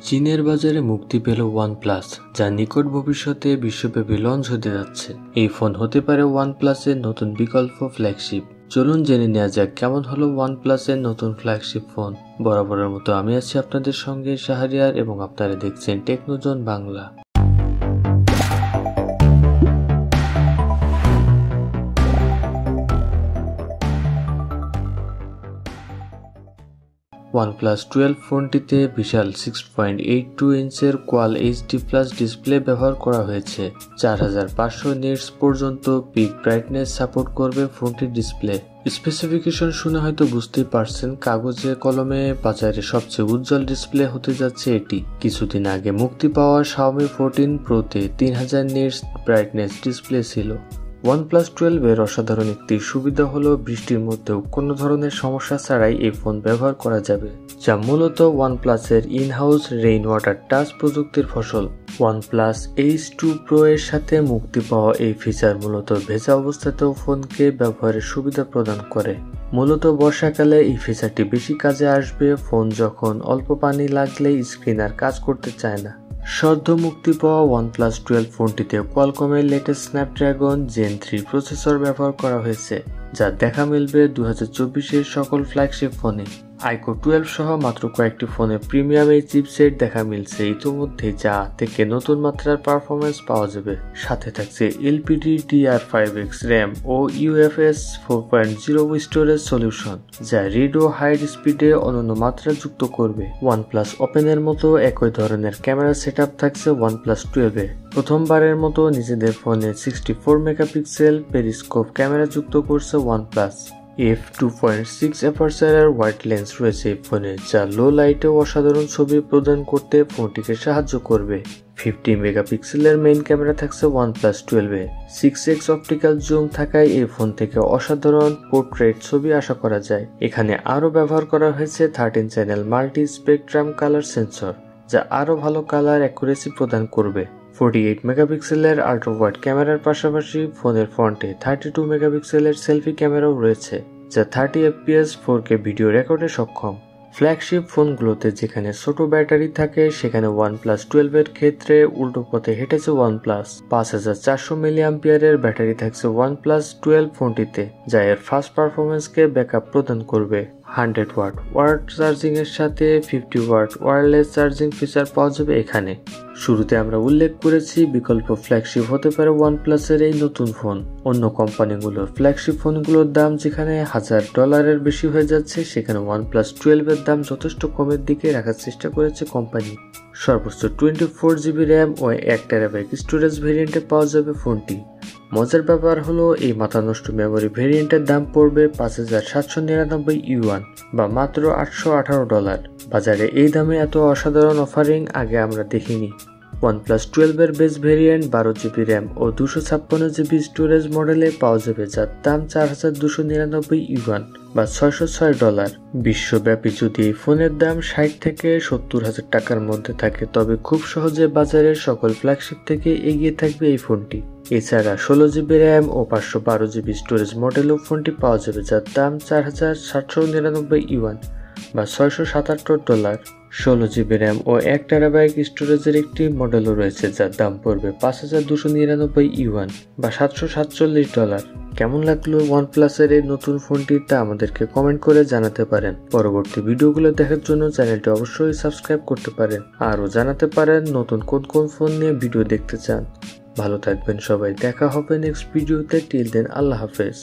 চীনের বাজারে মুক্তি পেল OnePlus, যা নিকট ভবিষ্যতে বিশ্বব্যাপী লঞ্চ হতে যাচ্ছে। এই ফোন হতে পারে OnePlus-এর নতুন বিকল্প ফ্ল্যাগশিপ। চলুন জেনে নেওয়া যাক কেমন হলো OnePlus-এর নতুন ফ্ল্যাগশিপ ফোন। বরাবরের মতো আমি আছি আপনাদের সঙ্গে শাহরিয়ার এবং আপনারা দেখছেন টেকনোজন বাংলা। OnePlus 12 ফোনটিতে বিশাল 6.82 ইঞ্চের কোয়াল এইচডি প্লাস ডিসপ্লে ব্যবহার করা হয়েছে। 4500 নিটস পর্যন্ত পিক ব্রাইটনেস সাপোর্ট করবে ফোনটির ডিসপ্লে। স্পেসিফিকেশন শুনে হয়তো বুঝতেই পারছেন, কাগজে কলমে বাজারে সবচেয়ে উজ্জ্বল ডিসপ্লে হতে যাচ্ছে এটি। কিছুদিন আগে মুক্তি পাওয়া Xiaomi 14 Pro-তে 3000 নিটস ব্রাইটনেস ডিসপ্লে ছিল। OnePlus 12 এর অসাধারণ একটি সুবিধা হলো বৃষ্টির মধ্যেও কোনো ধরনের সমস্যা ছাড়াই এই ফোন ব্যবহার করা যাবে, যা মূলত OnePlus এর ইন-হাউস রেইন ওয়াটার টাচ প্রযুক্তির ফসল। OnePlus H2 Pro এর সাথে মুক্তি পাওয়া এই ফিচার মূলত ভেজা অবস্থাতেও ফোনকে ব্যবহারের সুবিধা প্রদান করে। মূলত বর্ষাকালে এই ফিচারটি বেশি কাজে আসবে, ফোন যখন অল্প পানি লাগলেই স্ক্রিন আর কাজ করতে চায় না। সদ্য মুক্তি পাওয়া OnePlus 12 ফোনটিতে কোয়ালকমের লেটেস্ট স্ন্যাপড্রাগন Gen 3 প্রসেসর ব্যবহার করা হয়েছে, যা দেখা মিলবে 2024-এর সকল ফ্ল্যাগশিপ ফোনে। আইকো 12 সহ মাত্র কয়েকটি ফোনে প্রিমিয়াম এই চিপসেট দেখা মিলছে ইতোমধ্যে, যা থেকে নতুন মাত্রার পারফরমেন্স পাওয়া যাবে। সাথে থাকছে LPDDR5X RAM ও UFS 4.0 স্টোরেজ সলিউশন, যা রিড ও হাই স্পিডে অনন্য মাত্রা যুক্ত করবে। OnePlus ওপেনের মতো একই ধরনের ক্যামেরা সেটআপ থাকছে OnePlus 12-এ। প্রথমবারের মতো নিজেদের ফোনে 64 মেগাপিক্সেল পেরিস্কোপ ক্যামেরা যুক্ত করছে OnePlus। f2.6 অ্যাপারচারের ওয়াইড লেন্স রয়েছে এই ফোনে, যা লো লাইটেও অসাধারণ ছবি প্রদান করতে ফোনটিকে সাহায্য করবে। 50 মেগাপিক্সেলের মেইন ক্যামেরা থাকছে OnePlus 12-এ। 6x অপটিক্যাল জুম থাকায় এই ফোন থেকে অসাধারণ পোর্ট্রেট ছবি আশা করা যায়। এখানে আরও ব্যবহার করা হয়েছে 13 channel multi spectrum colour sensor, যা আরও ভালো কালার অ্যাকুরেসি প্রদান করবে। 48 মেগাপিক্সেলের আল্ট্রা ওয়াইড ক্যামেরার পাশাপাশি ফোনের ফ্রন্টে 32 মেগাপিক্সেলের সেলফি ক্যামেরাও রয়েছে, যা 30 fps 4K ভিডিও রেকর্ডে সক্ষম। ফ্ল্যাগশিপ ফোনগুলোতে যেখানে ছোট ব্যাটারি থাকে, সেখানে OnePlus 12 এর ক্ষেত্রে উল্টো পথে হেঁটেছে OnePlus। 5400 মিলিঅ্যাম্পিয়ারের ব্যাটারি থাকছে OnePlus 12 ফোনটিতে, যা এর ফাস্ট পারফরমেন্সকে ব্যাকআপ প্রদান করবে। 100 ওয়াট চার্জিং এর সাথে 50 ওয়াট ওয়্যারলেস চার্জিং ফিচার পাওয়া যাবে এখানে। শুরুতে আমরা উল্লেখ করেছি বিকল্প ফ্ল্যাগশিপ হতে পারে OnePlus এর এই নতুন ফোন। অন্য কোম্পানিগুলোর ফ্ল্যাগশিপ ফোনগুলোর দাম যেখানে $1000 বেশি হয়ে যাচ্ছে, সেখানে OnePlus 12 এর দাম যথেষ্ট কমের দিকে রাখার চেষ্টা করেছে কোম্পানি। সর্বোচ্চ 24GB RAM ও 1TB স্টোরেজ ভেরিয়েন্টে পাওয়া যাবে ফোনটি। মজার ব্যাপার হলো এই মাথা নষ্ট মেমোরি ভেরিয়েন্টের দাম পড়বে 5799 ইউয়ান বা মাত্র $818। বাজারে এই দামে এত অসাধারণ অফারিং আগে আমরা দেখিনি। OnePlus 12 এর বেস ভেরিয়েন্ট 12GB RAM ও 256GB স্টোরেজ মডেলে পাওয়া যাবে, যার দাম 4299 ইউয়ান বা $606। বিশ্বব্যাপী যদি এই ফোনের দাম 60 থেকে 70,000 টাকার মধ্যে থাকে, তবে খুব সহজে বাজারের সকল ফ্ল্যাগশিপ থেকে এগিয়ে থাকবে এই ফোনটি। এছাড়া 16GB RAM ও 512GB স্টোরেজ মডেলও ফোনটি পাওয়া যাবে, যার দাম 4799 ইউয়ান বা $677। 16GB RAM ও 1TB স্টোরেজের একটি মডেলও রয়েছে, যার দাম পড়বে 5299 ইউয়ান বা $747। কেমন লাগলো OnePlus এর এই নতুন ফোনটি, তা আমাদেরকে কমেন্ট করে জানাতে পারেন। পরবর্তী ভিডিওগুলো দেখার জন্য চ্যানেলটি অবশ্যই সাবস্ক্রাইব করতে পারেন। আরও জানাতে পারেন নতুন কোন ফোন নিয়ে ভিডিও দেখতে চান। ভালো থাকবেন সবাই, দেখা হবে নেক্সট ভিডিওতে। টিল দেন, আল্লাহ হাফেজ।